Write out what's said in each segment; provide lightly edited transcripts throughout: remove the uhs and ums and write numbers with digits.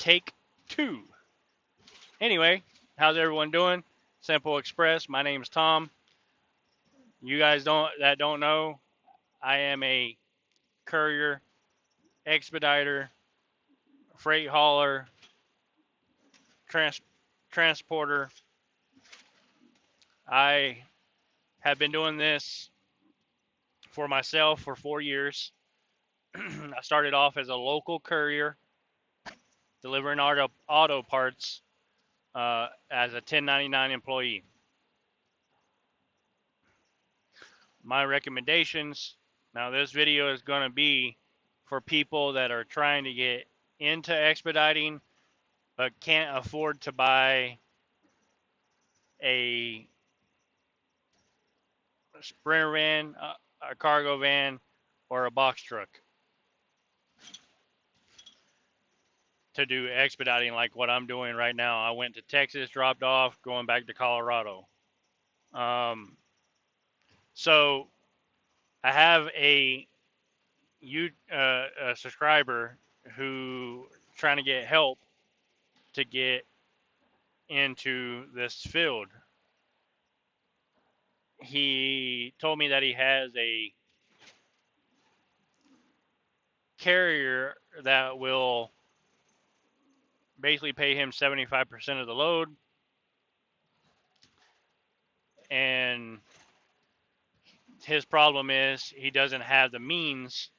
Take 2. Anyway, how's everyone doing? Simple Express. My name is Tom. You guys don't know, I am a courier, expediter, freight hauler, transporter. I have been doing this for myself for 4 years. I started off as a local courier, delivering auto parts as a 1099 employee. My recommendations, now this video is going to be for people that are trying to get into expediting but can't afford to buy a sprinter van, a cargo van, or a box truck to do expediting like what I'm doing right now. I went to Texas, dropped off, going back to Colorado. So I have a subscriber who trying to get help to get into this field. He told me that he has a carrier that will basically pay him 75% of the load, and his problem is he doesn't have the means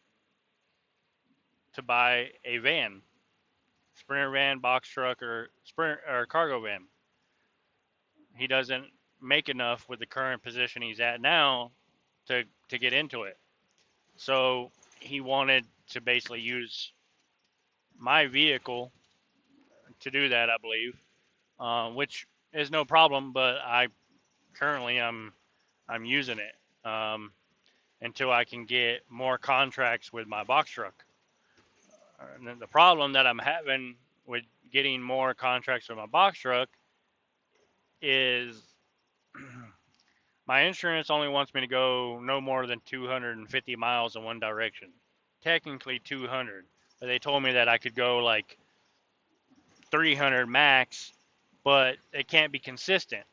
to buy a van, sprinter van, box truck, or cargo van. He doesn't make enough with the current position he's at now to get into it. So he wanted to basically use my vehicle to do that, I believe, which is no problem. But I'm using it until I can get more contracts with my box truck. And the problem that I'm having with getting more contracts with my box truck is my insurance only wants me to go no more than 250 miles in one direction. Technically 200, but they told me that I could go like 300 max, but it can't be consistent.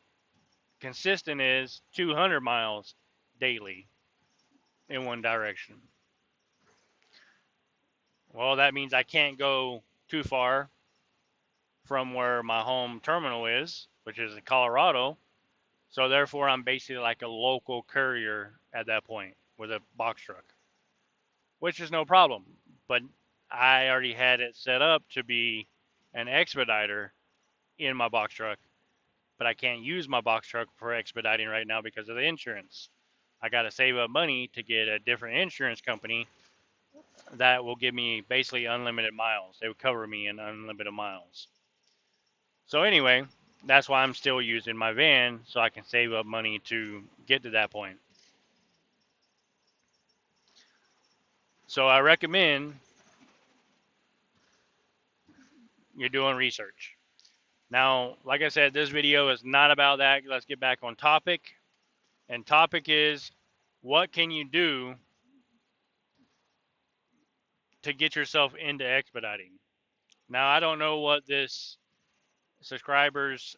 Consistent is 200 miles daily in one direction. Well, that means I can't go too far from where my home terminal is, which is in Colorado. So therefore, I'm basically like a local courier at that point with a box truck, which is no problem. But I already had it set up to be an expediter in my box truck, but I can't use my box truck for expediting right now because of the insurance. I got to save up money to get a different insurance company that will give me basically unlimited miles. They would cover me in unlimited miles. So anyway, that's why I'm still using my van, so I can save up money to get to that point. So I recommend you're doing research. Now, like I said, this video is not about that. Let's get back on topic. And topic is, what can you do to get yourself into expediting? Now, I don't know what this subscriber's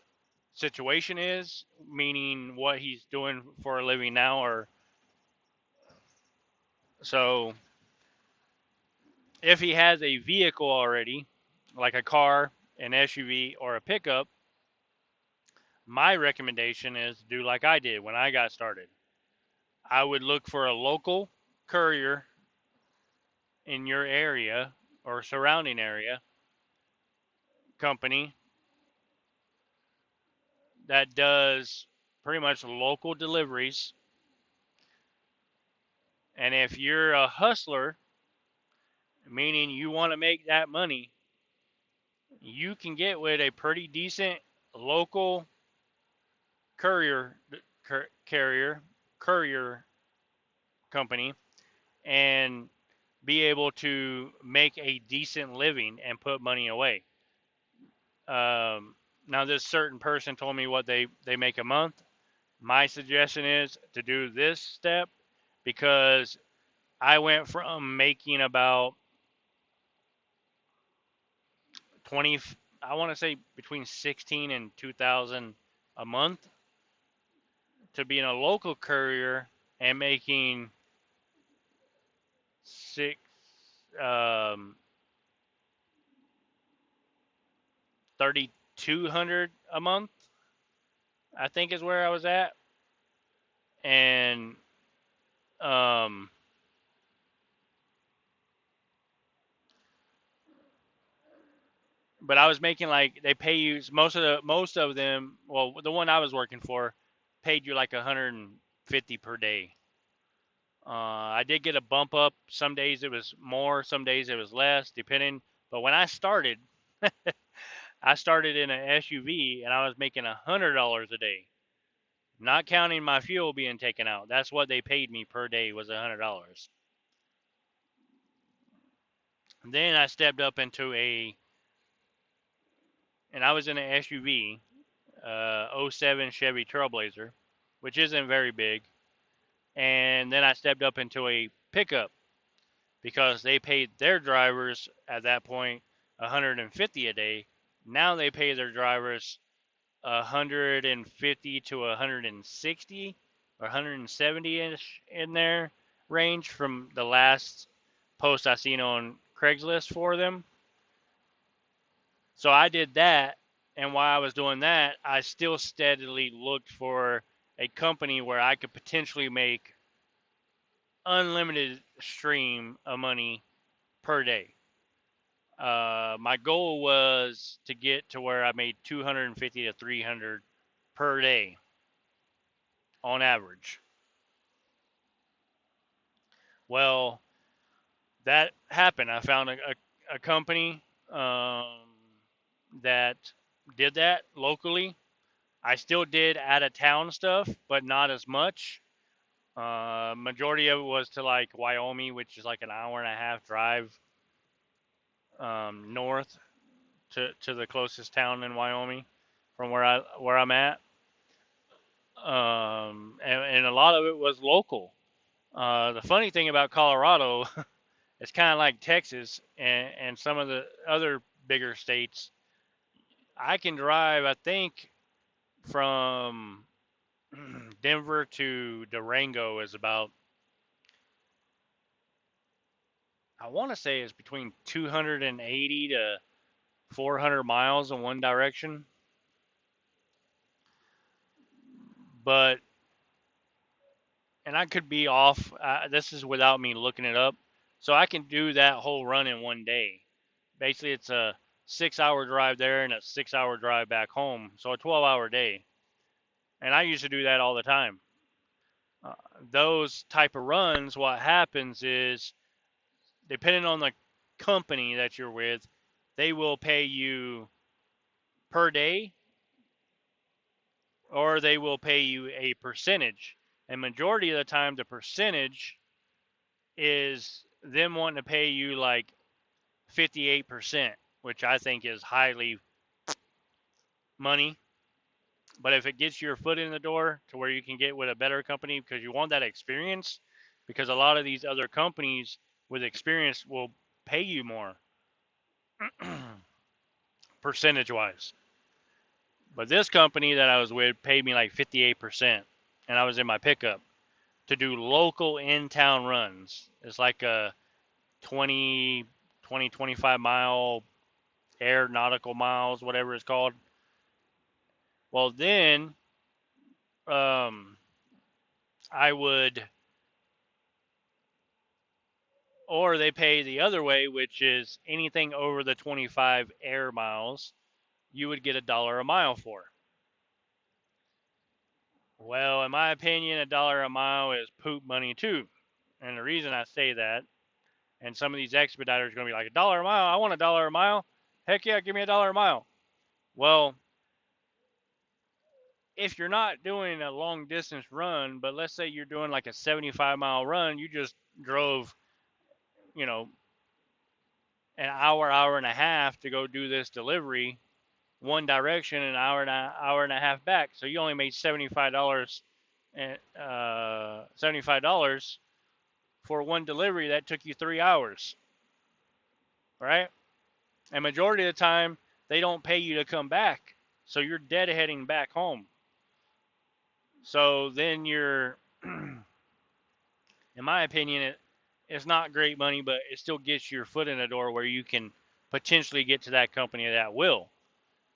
situation is, meaning what he's doing for a living now, or so if he has a vehicle already, like a car, an SUV, or a pickup, my recommendation is do like I did when I got started. I would look for a local courier in your area or surrounding area company that does pretty much local deliveries. And if you're a hustler, meaning you want to make that money, you can get with a pretty decent local courier company and be able to make a decent living and put money away. Now, this certain person told me what they make a month. My suggestion is to do this step because I went from making about 20, I want to say between 16 and 2,000 a month to being a local courier and making six, um, 3,200 a month, I think is where I was at. And, um, but I was making like, they pay you most of them, well, the one I was working for paid you like 150 per day. I did get a bump up. Some days it was more, some days it was less, depending. But when I started in an SUV and I was making $100 a day, not counting my fuel being taken out. That's what they paid me per day was $100. Then I stepped up and I was in an SUV, '07 Chevy Trailblazer, which isn't very big. And then I stepped up into a pickup because they paid their drivers at that point 150 a day. Now they pay their drivers 150 to 160 or 170 ish in their range from the last post I seen on Craigslist for them. So I did that, and while I was doing that, I still steadily looked for a company where I could potentially make unlimited stream of money per day. My goal was to get to where I made 250 to 300 per day on average. Well, that happened. I found a company that did that locally. I still did out of town stuff, but not as much. Majority of it was to like Wyoming, which is like an hour and a half drive north to the closest town in Wyoming from where I'm at. And a lot of it was local. The funny thing about Colorado, it's kind of like Texas and some of the other bigger states. I can drive, I think, from Denver to Durango is about, I want to say it's between 280 to 400 miles in one direction. But, and I could be off, this is without me looking it up. So I can do that whole run in one day. Basically, it's a 6 hour drive there and a 6 hour drive back home. So a 12-hour day. And I used to do that all the time. Uh, those type of runs, what happens is, depending on the company that you're with, they will pay you per day or they will pay you a percentage. And majority of the time, the percentage is them wanting to pay you like 58%, which I think is highly money. But if it gets your foot in the door to where you can get with a better company because you want that experience, because a lot of these other companies with experience will pay you more percentage wise. But this company that I was with paid me like 58%, and I was in my pickup to do local in town runs. It's like a 25 mile air nautical miles, whatever it's called. Well, then um, I would, or they pay the other way, which is anything over the 25 air miles, you would get $1 a mile for. Well, in my opinion, $1 a mile is poop money too. And the reason I say that, and some of these expediters are going to be like, $1 a mile? I want $1 a mile. Heck yeah, give me $1 a mile. Well, if you're not doing a long distance run, but let's say you're doing like a 75-mile run, you just drove, you know, an hour and a half to go do this delivery, one direction, an hour and a half back. So you only made $75 and $75 for one delivery that took you 3 hours, right? And majority of the time, they don't pay you to come back. So you're deadheading back home. So then you're, in my opinion, it's not great money, but it still gets your foot in the door where you can potentially get to that company that will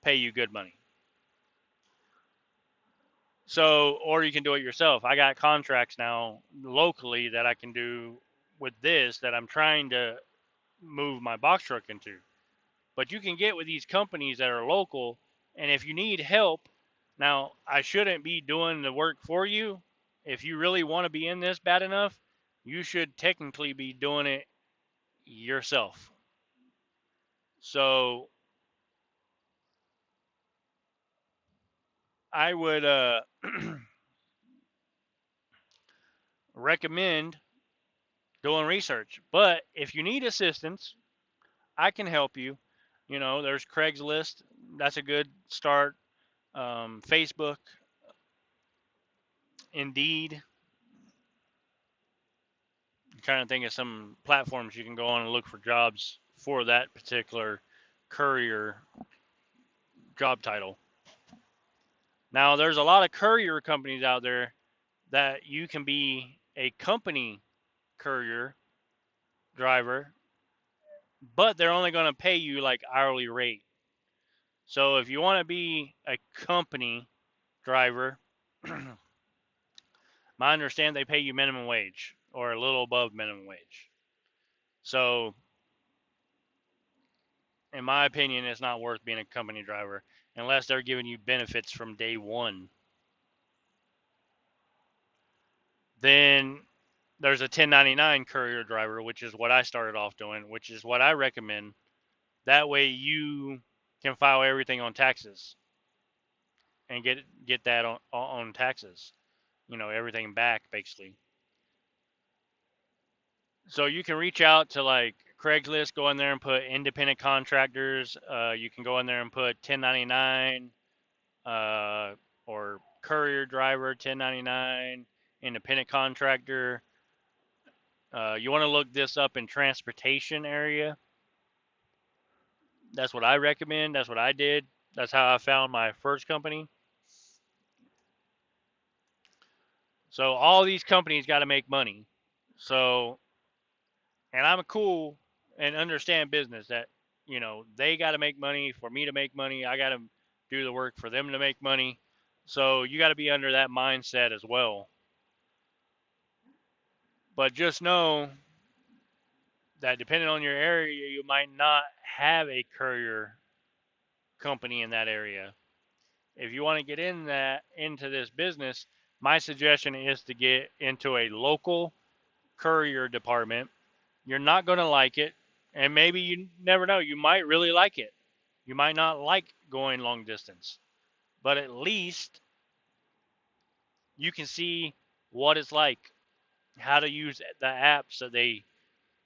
pay you good money. So, or you can do it yourself. I got contracts now locally that I can do with this that I'm trying to move my box truck into. But you can get with these companies that are local, and if you need help, now I shouldn't be doing the work for you. If you really want to be in this bad enough, you should technically be doing it yourself. So I would recommend doing research. But if you need assistance, I can help you. You know, there's Craigslist. That's a good start. Facebook, Indeed. I'm trying to think of some platforms you can go on and look for jobs for that particular courier job title. Now, there's a lot of courier companies out there that you can be a company courier driver, but they're only going to pay you like hourly rate. So if you want to be a company driver, my understand they pay you minimum wage or a little above minimum wage. So in my opinion, it's not worth being a company driver unless they're giving you benefits from day one. Then there's a 1099 courier driver, which is what I started off doing, which is what I recommend. That way you can file everything on taxes and get that on taxes. You know, everything back basically. So you can reach out to like Craigslist, go in there and put independent contractors. You can go in there and put 1099 or courier driver 1099, independent contractor. You want to look this up in transportation area. That's what I recommend. That's what I did. That's how I found my first company. So all these companies got to make money. So, and I'm cool and understand business that, you know, they got to make money for me to make money. I got to do the work for them to make money. So you got to be under that mindset as well. But just know that depending on your area, you might not have a courier company in that area. If you want to get into this business, my suggestion is to get into a local courier department. You're not going to like it, and maybe you never know, you might really like it. You might not like going long distance, but at least you can see what it's like, how to use the apps that they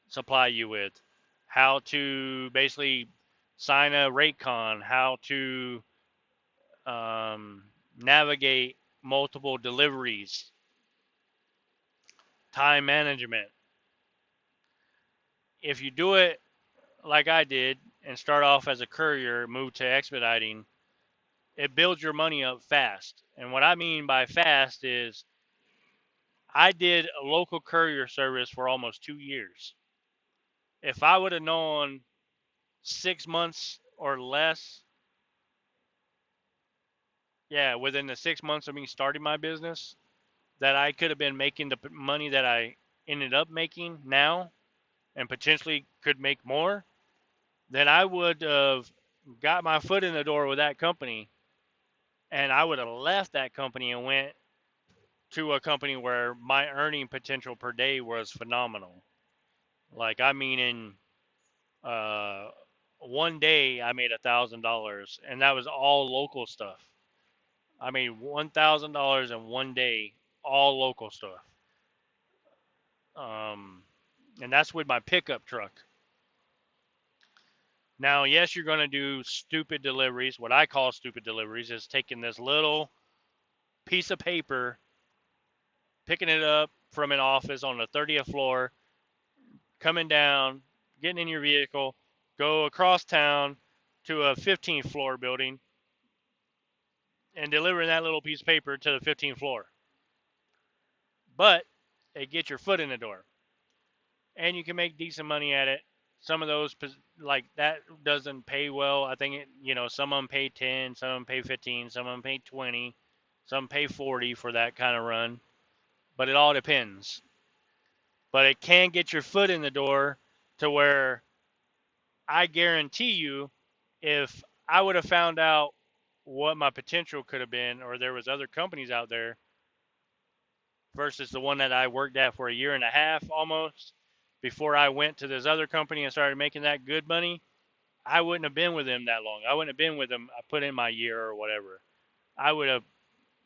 supply you with, how to basically sign a rate con, how to navigate multiple deliveries, time management. If you do it like I did and start off as a courier, move to expediting, it builds your money up fast. And what I mean by fast is I did a local courier service for almost 2 years. If I would have known 6 months or less, yeah, within the 6 months of me starting my business, that I could have been making the money that I ended up making now and potentially could make more, then I would have got my foot in the door with that company and I would have left that company and went to a company where my earning potential per day was phenomenal. Like, I mean, in uh, one day I made $1,000, and that was all local stuff. I made $1,000 in one day, all local stuff. Um, and that's with my pickup truck. Now, yes, you're going to do stupid deliveries. What I call stupid deliveries is taking this little piece of paper, picking it up from an office on the 30th floor, coming down, getting in your vehicle, go across town to a 15th floor building and deliver that little piece of paper to the 15th floor. But it gets your foot in the door, and you can make decent money at it. Some of those, like that, doesn't pay well. I think some of them pay 10, some of them pay 15, some of them pay 20, some pay 40 for that kind of run. But it all depends. But it can get your foot in the door to where I guarantee you, if I would have found out what my potential could have been, or there was other companies out there versus the one that I worked at for a year and a half almost before I went to this other company and started making that good money, I wouldn't have been with them that long. I wouldn't have been with them. I put in my year or whatever. I would have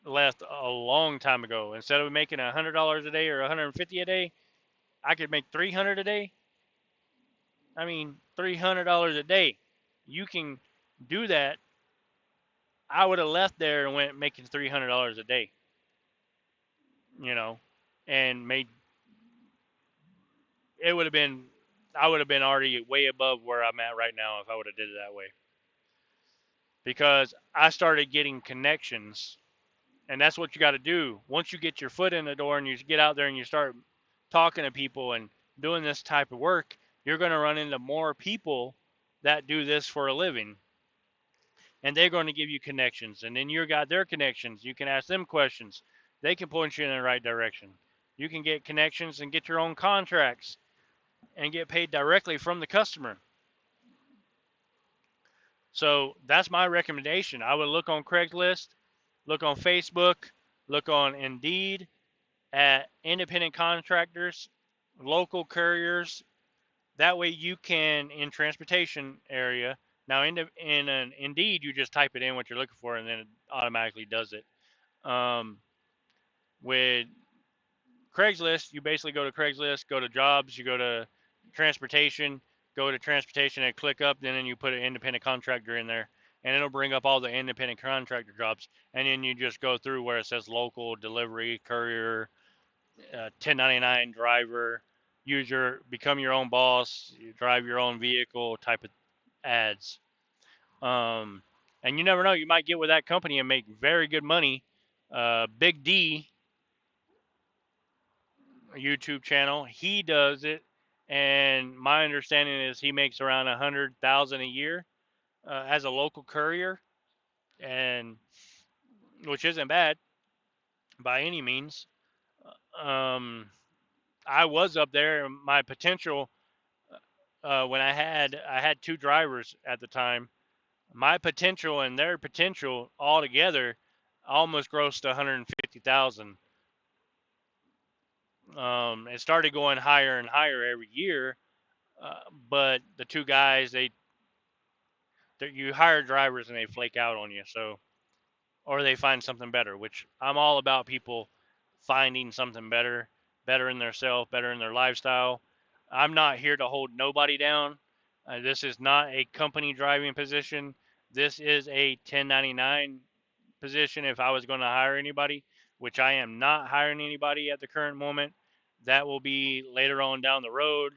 left a long time ago. Instead of making $100 a day or 150 a day, I could make 300 a day. I mean, $300 a day. You can do that. I would have left there and went making $300 a day, you know, and made it would have been I would have been already way above where I'm at right now if I would have did it that way. Because I started getting connections, and that's what you got to do. Once you get your foot in the door and you get out there and you start talking to people and doing this type of work, you're going to run into more people that do this for a living. And they're going to give you connections, and then you got their connections. You can ask them questions. They can point you in the right direction. You can get connections and get your own contracts and get paid directly from the customer. So that's my recommendation. I would look on Craigslist, look on Facebook, look on Indeed at independent contractors, local couriers. That way you can, in transportation area, now in an Indeed, you just type it in what you're looking for and then it automatically does it. With Craigslist, you basically go to Craigslist, go to jobs, you go to transportation, go to transportation and click up, then you put an independent contractor in there, and it'll bring up all the independent contractor jobs, and then you just go through where it says local, delivery, courier, 1099 driver, become your own boss, you drive your own vehicle type of ads. And you never know, you might get with that company and make very good money. Big D YouTube channel. He does it, and my understanding is he makes around 100,000 a year as a local courier, and which isn't bad by any means. Um, I was up there. My potential when I had two drivers at the time. My potential and their potential altogether almost grossed 150,000. It started going higher and higher every year, but the two guys you hire drivers and they flake out on you, so or they find something better, which I'm all about people finding something better, better in their self, better in their lifestyle. I'm not here to hold nobody down. This is not a company driving position. This is a 1099 position if I was going to hire anybody, which I am not hiring anybody at the current moment. That will be later on down the road.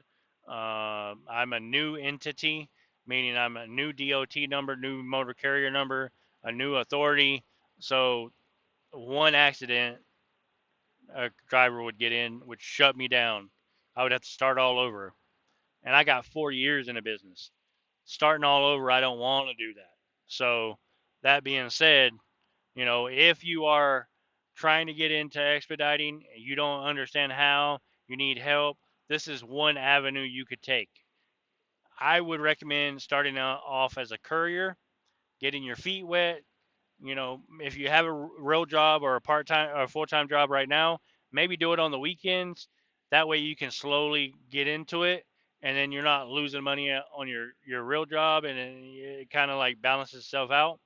I'm a new entity, meaning I'm a new DOT number, new motor carrier number, a new authority. So one accident, a driver would get in, would shut me down. I would have to start all over. And I got 4 years in a business. Starting all over, I don't want to do that. So that being said, if you are trying to get into expediting, you don't understand how, you need help, this is one avenue you could take. I would recommend starting off as a courier, getting your feet wet. If you have a real job or a part-time or a full-time job right now, maybe do it on the weekends. That way you can slowly get into it, and then you're not losing money on your real job, and it kind of like balances itself out.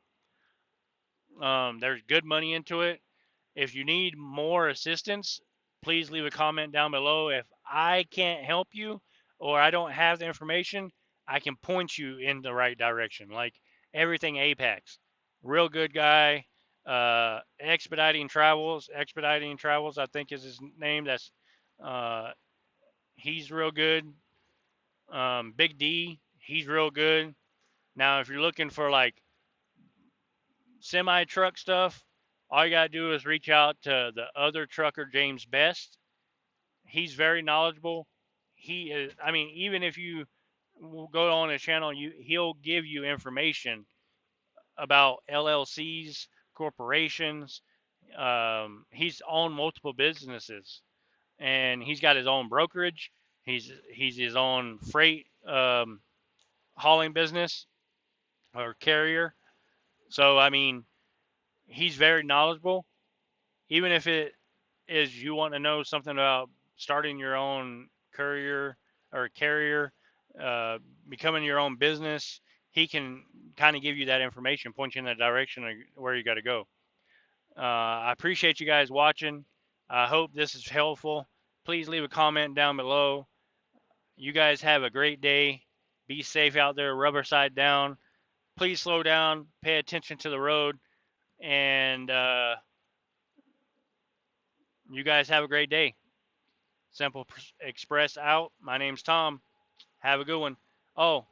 There's good money into it. If you need more assistance, please leave a comment down below. If I can't help you or I don't have the information, I can point you in the right direction. Like everything Apex, real good guy. Expediting Travels, I think is his name. Uh, he's real good. Big D, He's real good. Now, if you're looking for like semi truck stuff, all you gotta do is reach out to the other trucker, James Best. He's very knowledgeable. He is. I mean, even if you go on his channel, he'll give you information about LLCs, corporations. He's owned multiple businesses, and he's got his own brokerage. He's his own freight hauling business or carrier. So I mean, he's very knowledgeable. Even if it is you want to know something about starting your own courier or carrier, uh, becoming your own business, he can kind of give you that information, point you in the direction of where you got to go. I appreciate you guys watching. I hope this is helpful. Please leave a comment down below. You guys have a great day. Be safe out there, rubber side down. Please slow down, pay attention to the road, and you guys have a great day. Simple Express out. My name's Tom. Have a good one. Oh,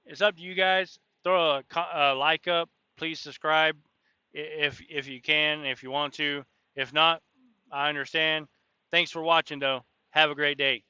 it's up to you guys. Throw a like up. Please subscribe if you can, if you want to. If not, I understand. Thanks for watching, though. Have a great day.